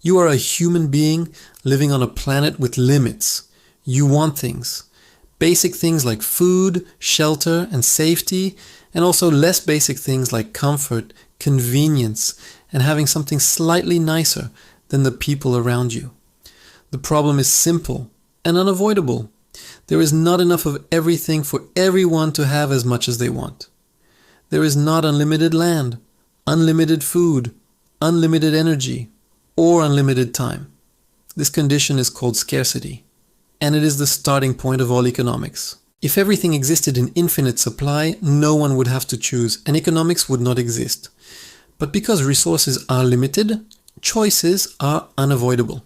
You are a human being living on a planet with limits. You want things. Basic things like food, shelter, and safety, and also less basic things like comfort, convenience, and having something slightly nicer than the people around you. The problem is simple and unavoidable. There is not enough of everything for everyone to have as much as they want. There is not unlimited land, unlimited food, unlimited energy, or unlimited time. This condition is called scarcity, and it is the starting point of all economics. If everything existed in infinite supply, no one would have to choose, and economics would not exist. But because resources are limited, choices are unavoidable.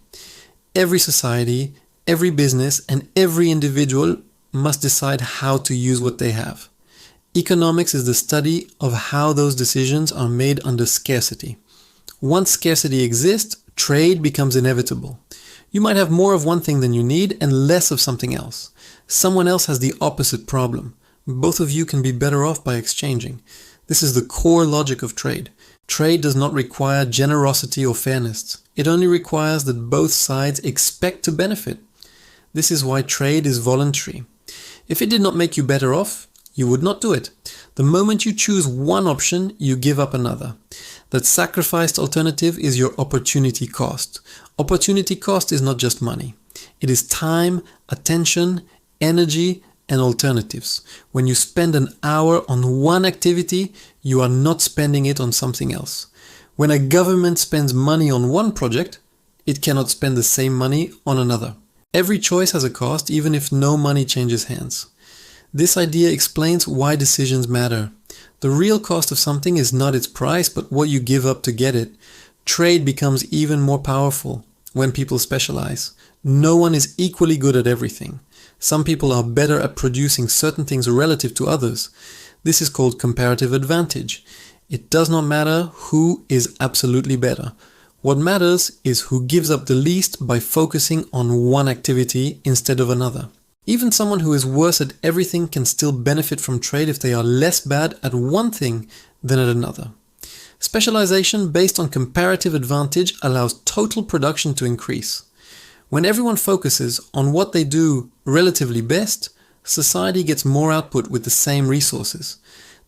Every society, every business, and every individual must decide how to use what they have. Economics is the study of how those decisions are made under scarcity. Once scarcity exists, trade becomes inevitable. You might have more of one thing than you need and less of something else. Someone else has the opposite problem. Both of you can be better off by exchanging. This is the core logic of trade. Trade does not require generosity or fairness. It only requires that both sides expect to benefit. This is why trade is voluntary. If it did not make you better off, you would not do it. The moment you choose one option, you give up another. That sacrificed alternative is your opportunity cost. Opportunity cost is not just money. It is time, attention, energy, and alternatives. When you spend an hour on one activity, you are not spending it on something else. When a government spends money on one project, it cannot spend the same money on another. Every choice has a cost, even if no money changes hands. This idea explains why decisions matter. The real cost of something is not its price, but what you give up to get it. Trade becomes even more powerful when people specialize. No one is equally good at everything. Some people are better at producing certain things relative to others. This is called comparative advantage. It does not matter who is absolutely better. What matters is who gives up the least by focusing on one activity instead of another. Even someone who is worse at everything can still benefit from trade if they are less bad at one thing than at another. Specialization based on comparative advantage allows total production to increase. When everyone focuses on what they do relatively best, society gets more output with the same resources.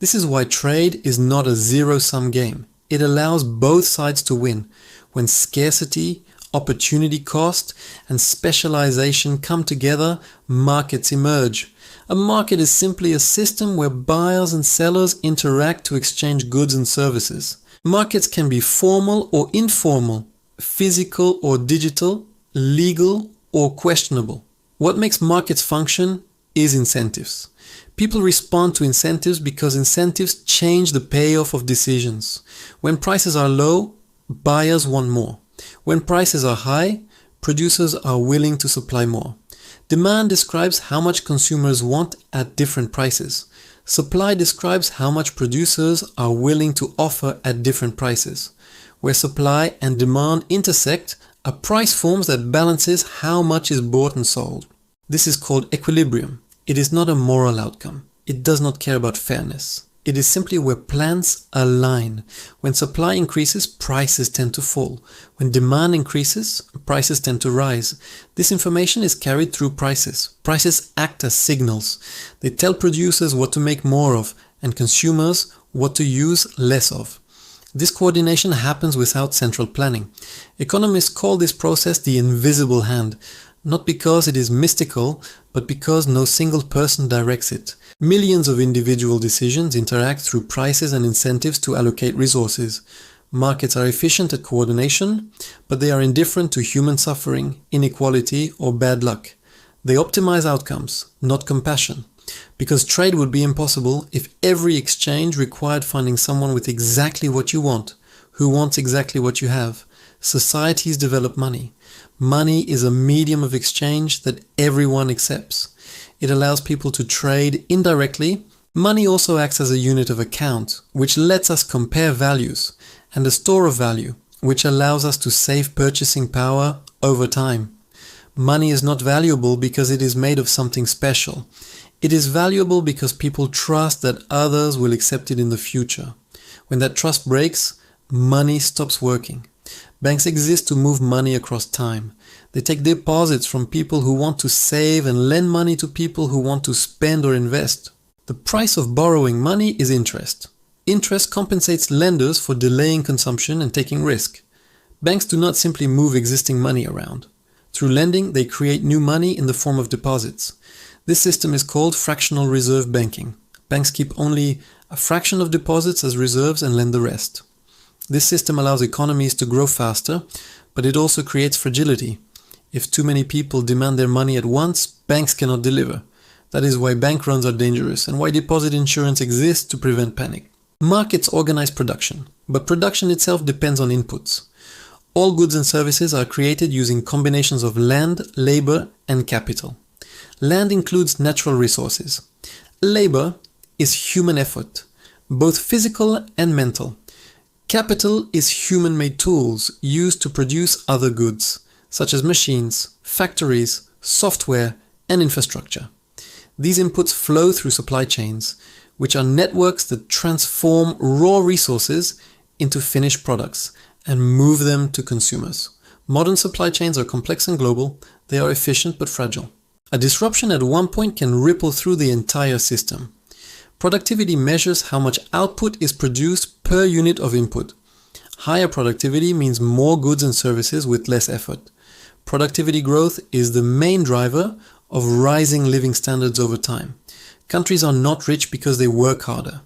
This is why trade is not a zero-sum game. It allows both sides to win. When scarcity, opportunity cost, and specialization come together, markets emerge. A market is simply a system where buyers and sellers interact to exchange goods and services. Markets can be formal or informal, physical or digital, legal or questionable. What makes markets function is incentives. People respond to incentives because incentives change the payoff of decisions. When prices are low, buyers want more. When prices are high, producers are willing to supply more. Demand describes how much consumers want at different prices. Supply describes how much producers are willing to offer at different prices. Where supply and demand intersect, a price forms that balances how much is bought and sold. This is called equilibrium. It is not a moral outcome. It does not care about fairness. It is simply where plans align. When supply increases, prices tend to fall. When demand increases, prices tend to rise. This information is carried through prices. Prices act as signals. They tell producers what to make more of and consumers what to use less of. This coordination happens without central planning. Economists call this process the invisible hand, not because it is mystical, but because no single person directs it. Millions of individual decisions interact through prices and incentives to allocate resources. Markets are efficient at coordination, but they are indifferent to human suffering, inequality, or bad luck. They optimize outcomes, not compassion. Because trade would be impossible if every exchange required finding someone with exactly what you want, who wants exactly what you have. Societies develop money. Money is a medium of exchange that everyone accepts. It allows people to trade indirectly. Money also acts as a unit of account, which lets us compare values, and a store of value, which allows us to save purchasing power over time. Money is not valuable because it is made of something special. It is valuable because people trust that others will accept it in the future. When that trust breaks, money stops working. Banks exist to move money across time. They take deposits from people who want to save and lend money to people who want to spend or invest. The price of borrowing money is interest. Interest compensates lenders for delaying consumption and taking risk. Banks do not simply move existing money around. Through lending, they create new money in the form of deposits. This system is called fractional reserve banking. Banks keep only a fraction of deposits as reserves and lend the rest. This system allows economies to grow faster, but it also creates fragility. If too many people demand their money at once, banks cannot deliver. That is why bank runs are dangerous and why deposit insurance exists to prevent panic. Markets organize production, but production itself depends on inputs. All goods and services are created using combinations of land, labor, and capital. Land includes natural resources. Labor is human effort, both physical and mental. Capital is human-made tools used to produce other goods, such as machines, factories, software, and infrastructure. These inputs flow through supply chains, which are networks that transform raw resources into finished products and move them to consumers. Modern supply chains are complex and global. They are efficient but fragile. A disruption at one point can ripple through the entire system. Productivity measures how much output is produced per unit of input. Higher productivity means more goods and services with less effort. Productivity growth is the main driver of rising living standards over time. Countries are not rich because they work harder.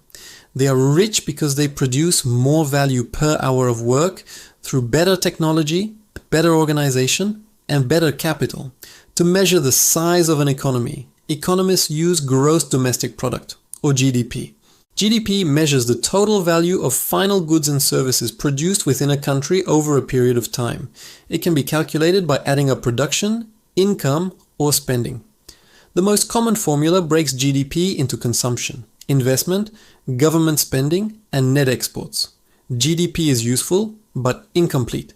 They are rich because they produce more value per hour of work through better technology, better organization, and better capital. To measure the size of an economy, economists use gross domestic product, or GDP. GDP measures the total value of final goods and services produced within a country over a period of time. It can be calculated by adding up production, income, or spending. The most common formula breaks GDP into consumption, investment, government spending, and net exports. GDP is useful, but incomplete.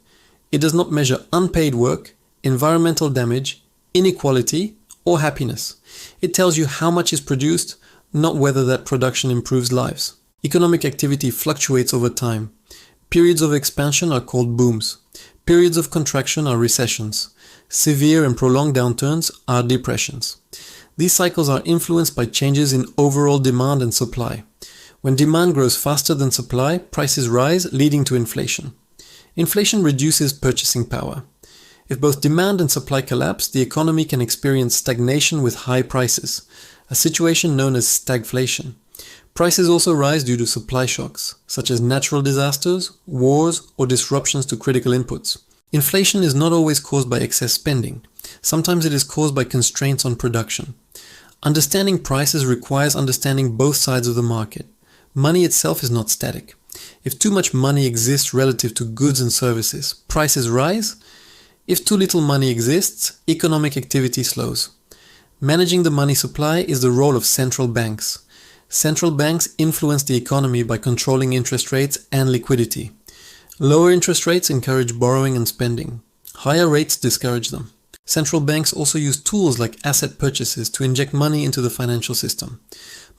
It does not measure unpaid work, environmental damage, inequality, or happiness. It tells you how much is produced, not whether that production improves lives. Economic activity fluctuates over time. Periods of expansion are called booms. Periods of contraction are recessions. Severe and prolonged downturns are depressions. These cycles are influenced by changes in overall demand and supply. When demand grows faster than supply, prices rise, leading to inflation. Inflation reduces purchasing power. If both demand and supply collapse, the economy can experience stagnation with high prices, a situation known as stagflation. Prices also rise due to supply shocks, such as natural disasters, wars, or disruptions to critical inputs. Inflation is not always caused by excess spending. Sometimes it is caused by constraints on production. Understanding prices requires understanding both sides of the market. Money itself is not static. If too much money exists relative to goods and services, prices rise. If too little money exists, economic activity slows. Managing the money supply is the role of central banks. Central banks influence the economy by controlling interest rates and liquidity. Lower interest rates encourage borrowing and spending. Higher rates discourage them. Central banks also use tools like asset purchases to inject money into the financial system.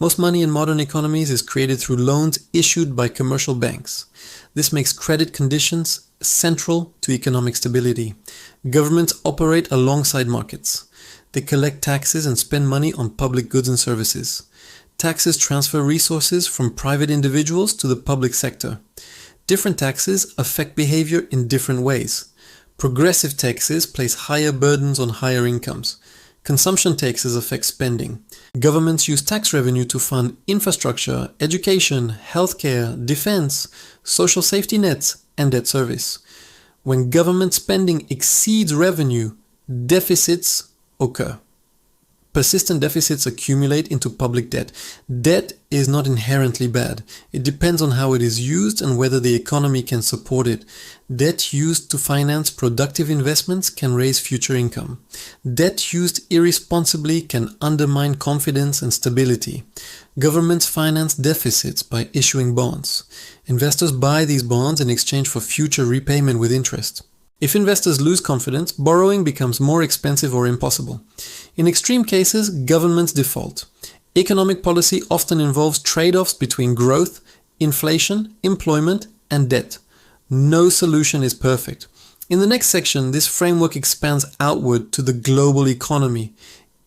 Most money in modern economies is created through loans issued by commercial banks. This makes credit conditions central to economic stability. Governments operate alongside markets. They collect taxes and spend money on public goods and services. Taxes transfer resources from private individuals to the public sector. Different taxes affect behavior in different ways. Progressive taxes place higher burdens on higher incomes. Consumption taxes affect spending. Governments use tax revenue to fund infrastructure, education, healthcare, defense, social safety nets, and debt service. When government spending exceeds revenue, deficits occur. Persistent deficits accumulate into public debt. Debt is not inherently bad. It depends on how it is used and whether the economy can support it. Debt used to finance productive investments can raise future income. Debt used irresponsibly can undermine confidence and stability. Governments finance deficits by issuing bonds. Investors buy these bonds in exchange for future repayment with interest. If investors lose confidence, borrowing becomes more expensive or impossible. In extreme cases, governments default. Economic policy often involves trade-offs between growth, inflation, employment, and debt. No solution is perfect. In the next section, this framework expands outward to the global economy,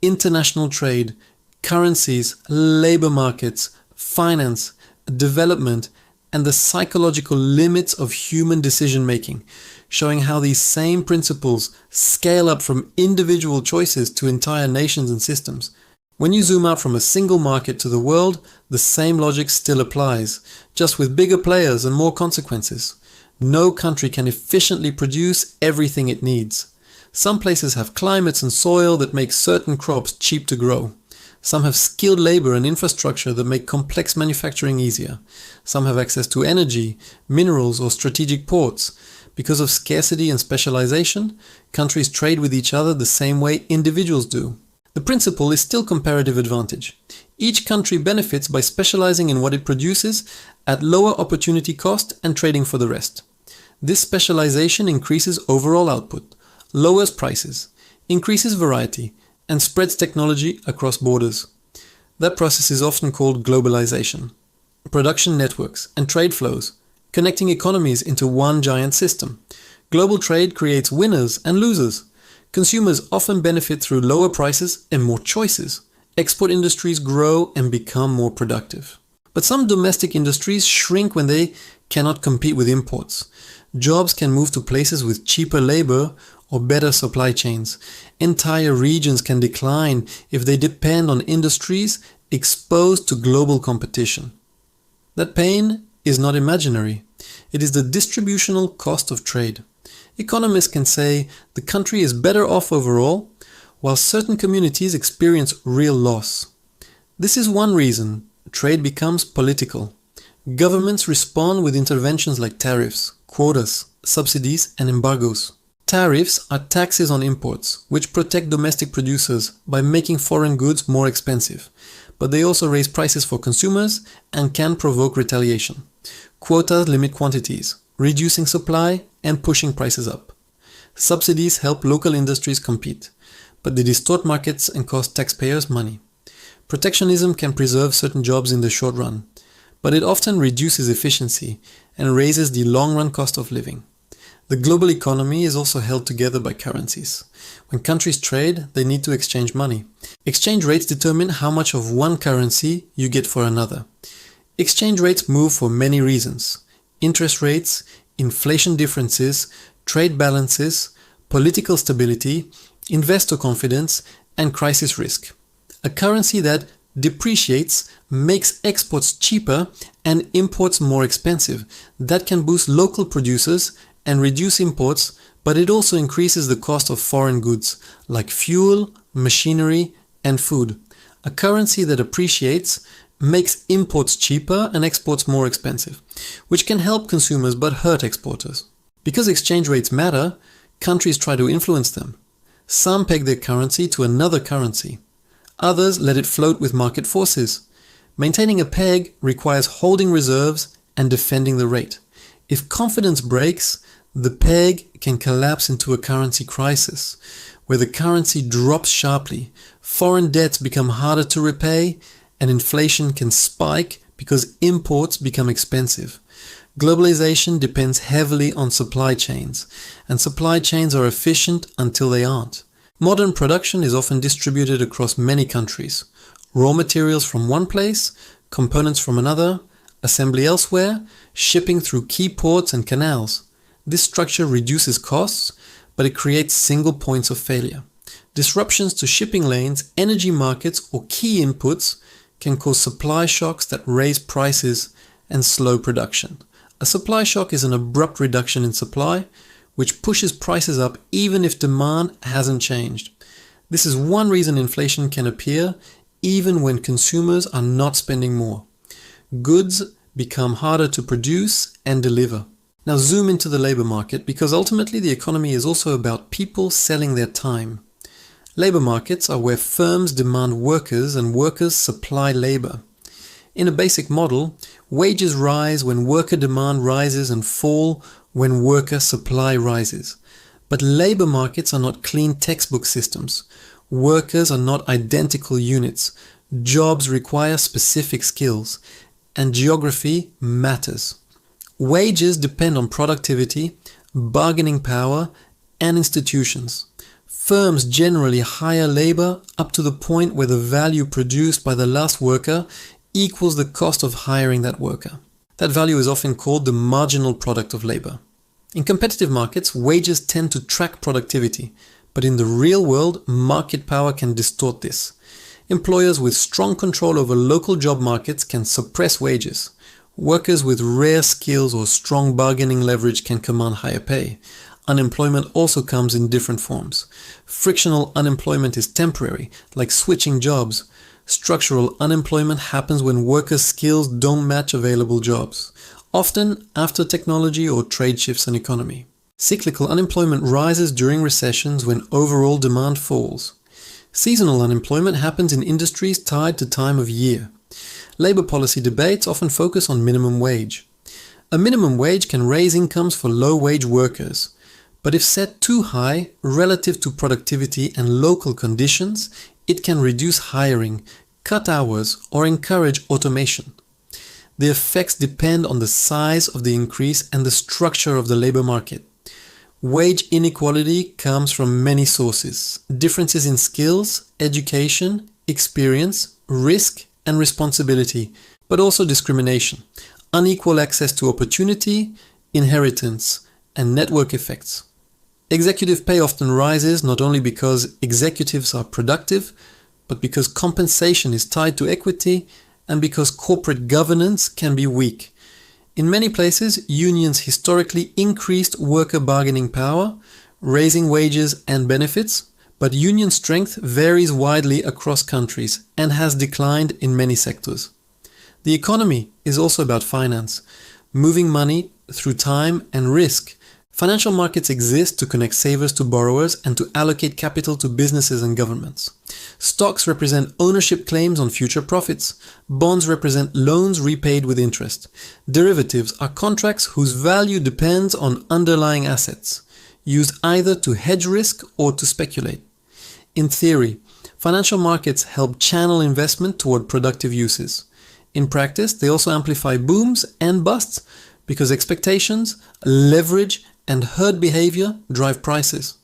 international trade, currencies, labor markets, finance, development, and the psychological limits of human decision-making, showing how these same principles scale up from individual choices to entire nations and systems. When you zoom out from a single market to the world, the same logic still applies, just with bigger players and more consequences. No country can efficiently produce everything it needs. Some places have climates and soil that make certain crops cheap to grow. Some have skilled labor and infrastructure that make complex manufacturing easier. Some have access to energy, minerals, or strategic ports. Because of scarcity and specialization, countries trade with each other the same way individuals do. The principle is still comparative advantage. Each country benefits by specializing in what it produces at lower opportunity cost and trading for the rest. This specialization increases overall output, lowers prices, increases variety, and spreads technology across borders. That process is often called globalization. Production networks and trade flows, connecting economies into one giant system. Global trade creates winners and losers. Consumers often benefit through lower prices and more choices. Export industries grow and become more productive. But some domestic industries shrink when they cannot compete with imports. Jobs can move to places with cheaper labor or better supply chains. Entire regions can decline if they depend on industries exposed to global competition. That pain is not imaginary. It is the distributional cost of trade. Economists can say the country is better off overall, while certain communities experience real loss. This is one reason trade becomes political. Governments respond with interventions like tariffs, quotas, subsidies, and embargoes. Tariffs are taxes on imports, which protect domestic producers by making foreign goods more expensive, but they also raise prices for consumers and can provoke retaliation. Quotas limit quantities, reducing supply and pushing prices up. Subsidies help local industries compete, but they distort markets and cost taxpayers money. Protectionism can preserve certain jobs in the short run, but it often reduces efficiency and raises the long-run cost of living. The global economy is also held together by currencies. When countries trade, they need to exchange money. Exchange rates determine how much of one currency you get for another. Exchange rates move for many reasons: interest rates, inflation differences, trade balances, political stability, investor confidence, and crisis risk. A currency that depreciates makes exports cheaper and imports more expensive. That can boost local producers and reduce imports, but it also increases the cost of foreign goods like fuel, machinery, and food. A currency that appreciates makes imports cheaper and exports more expensive, which can help consumers but hurt exporters. Because exchange rates matter, countries try to influence them. Some peg their currency to another currency. Others let it float with market forces. Maintaining a peg requires holding reserves and defending the rate. If confidence breaks, the peg can collapse into a currency crisis, where the currency drops sharply, foreign debts become harder to repay, and inflation can spike because imports become expensive. Globalization depends heavily on supply chains, and supply chains are efficient until they aren't. Modern production is often distributed across many countries. Raw materials from one place, components from another, assembly elsewhere, shipping through key ports and canals. This structure reduces costs, but it creates single points of failure. Disruptions to shipping lanes, energy markets, or key inputs can cause supply shocks that raise prices and slow production. A supply shock is an abrupt reduction in supply, which pushes prices up even if demand hasn't changed. This is one reason inflation can appear even when consumers are not spending more. Goods become harder to produce and deliver. Now zoom into the labor market, because ultimately the economy is also about people selling their time. Labor markets are where firms demand workers and workers supply labor. In a basic model, wages rise when worker demand rises and fall when worker supply rises. But labor markets are not clean textbook systems. Workers are not identical units. Jobs require specific skills, and geography matters. Wages depend on productivity, bargaining power, and institutions. Firms generally hire labor up to the point where the value produced by the last worker equals the cost of hiring that worker. That value is often called the marginal product of labor. In competitive markets, wages tend to track productivity, but in the real world, market power can distort this. Employers with strong control over local job markets can suppress wages. Workers with rare skills or strong bargaining leverage can command higher pay. Unemployment also comes in different forms. Frictional unemployment is temporary, like switching jobs. Structural unemployment happens when workers' skills don't match available jobs, often after technology or trade shifts an economy. Cyclical unemployment rises during recessions when overall demand falls. Seasonal unemployment happens in industries tied to time of year. Labor policy debates often focus on minimum wage. A minimum wage can raise incomes for low-wage workers, but if set too high relative to productivity and local conditions, it can reduce hiring, cut hours, or encourage automation. The effects depend on the size of the increase and the structure of the labor market. Wage inequality comes from many sources: differences in skills, education, experience, risk, and responsibility, but also discrimination, unequal access to opportunity, inheritance, and network effects. Executive pay often rises not only because executives are productive, but because compensation is tied to equity and because corporate governance can be weak. In many places, unions historically increased worker bargaining power, raising wages and benefits, but union strength varies widely across countries and has declined in many sectors. The economy is also about finance, moving money through time and risk. Financial markets exist to connect savers to borrowers and to allocate capital to businesses and governments. Stocks represent ownership claims on future profits. Bonds represent loans repaid with interest. Derivatives are contracts whose value depends on underlying assets, used either to hedge risk or to speculate. In theory, financial markets help channel investment toward productive uses. In practice, they also amplify booms and busts because expectations, leverage, and herd behavior drive prices.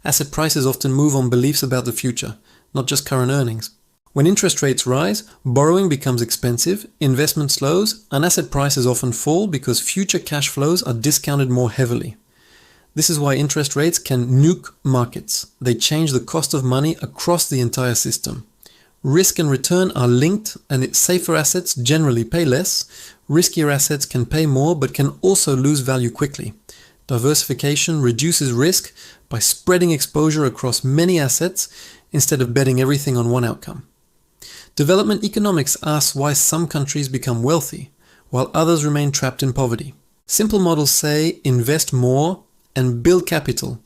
Asset prices often move on beliefs about the future, not just current earnings. When interest rates rise, borrowing becomes expensive, investment slows, and asset prices often fall because future cash flows are discounted more heavily. This is why interest rates can nuke markets. They change the cost of money across the entire system. Risk and return are linked, and safer assets generally pay less. Riskier assets can pay more but can also lose value quickly. Diversification reduces risk by spreading exposure across many assets instead of betting everything on one outcome. Development economics asks why some countries become wealthy, while others remain trapped in poverty. Simple models say invest more and build capital,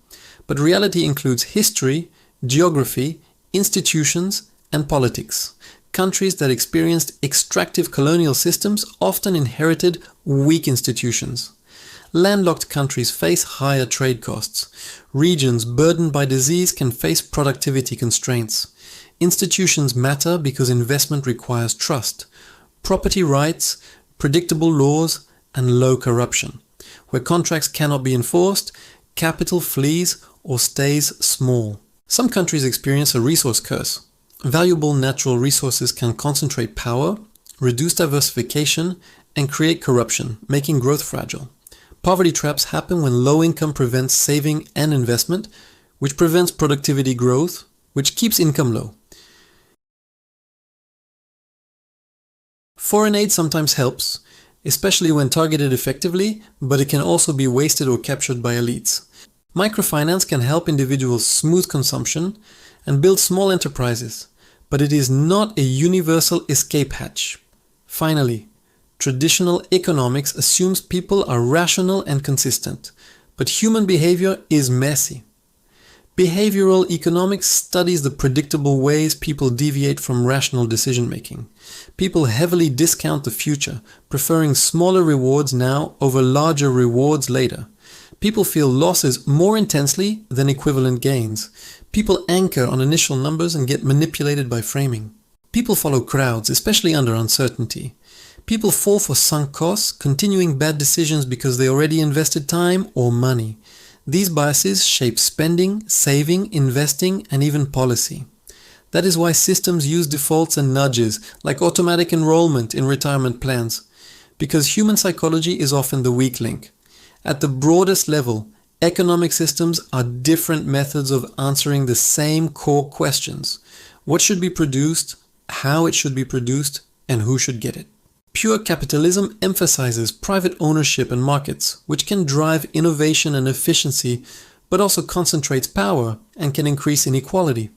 but reality includes history, geography, institutions, and politics. Countries that experienced extractive colonial systems often inherited weak institutions. Landlocked countries face higher trade costs. Regions burdened by disease can face productivity constraints. Institutions matter because investment requires trust, property rights, predictable laws, and low corruption. Where contracts cannot be enforced, capital flees or stays small. Some countries experience a resource curse. Valuable natural resources can concentrate power, reduce diversification, and create corruption, making growth fragile. Poverty traps happen when low income prevents saving and investment, which prevents productivity growth, which keeps income low. Foreign aid sometimes helps, especially when targeted effectively, but it can also be wasted or captured by elites. Microfinance can help individuals smooth consumption and build small enterprises, but it is not a universal escape hatch. Finally, traditional economics assumes people are rational and consistent, but human behavior is messy. Behavioral economics studies the predictable ways people deviate from rational decision-making. People heavily discount the future, preferring smaller rewards now over larger rewards later. People feel losses more intensely than equivalent gains. People anchor on initial numbers and get manipulated by framing. People follow crowds, especially under uncertainty. People fall for sunk costs, continuing bad decisions because they already invested time or money. These biases shape spending, saving, investing, and even policy. That is why systems use defaults and nudges, like automatic enrollment in retirement plans, because human psychology is often the weak link. At the broadest level, economic systems are different methods of answering the same core questions. What should be produced, how it should be produced, and who should get it. Pure capitalism emphasizes private ownership and markets, which can drive innovation and efficiency, but also concentrates power and can increase inequality.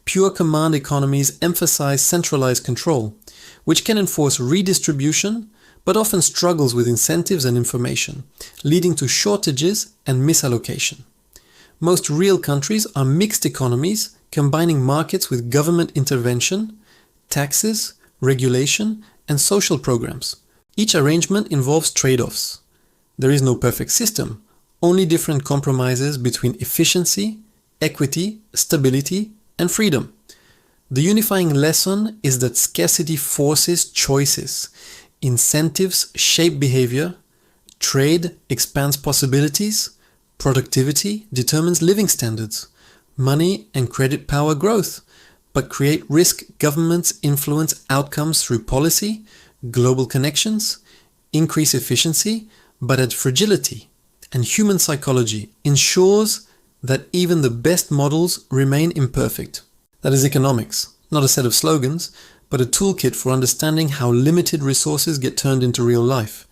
Pure command economies emphasize centralized control, which can enforce redistribution, but often struggles with incentives and information, leading to shortages and misallocation. Most real countries are mixed economies, combining markets with government intervention, taxes, regulation, and social programs. Each arrangement involves trade-offs. There is no perfect system, only different compromises between efficiency, equity, stability, and freedom. The unifying lesson is that scarcity forces choices. Incentives shape behavior, trade expands possibilities, productivity determines living standards, money and credit power growth, but create risk governments influence outcomes through policy, global connections, increase efficiency, but add fragility. And human psychology ensures that even the best models remain imperfect. That is economics, not a set of slogans, but a toolkit for understanding how limited resources get turned into real life,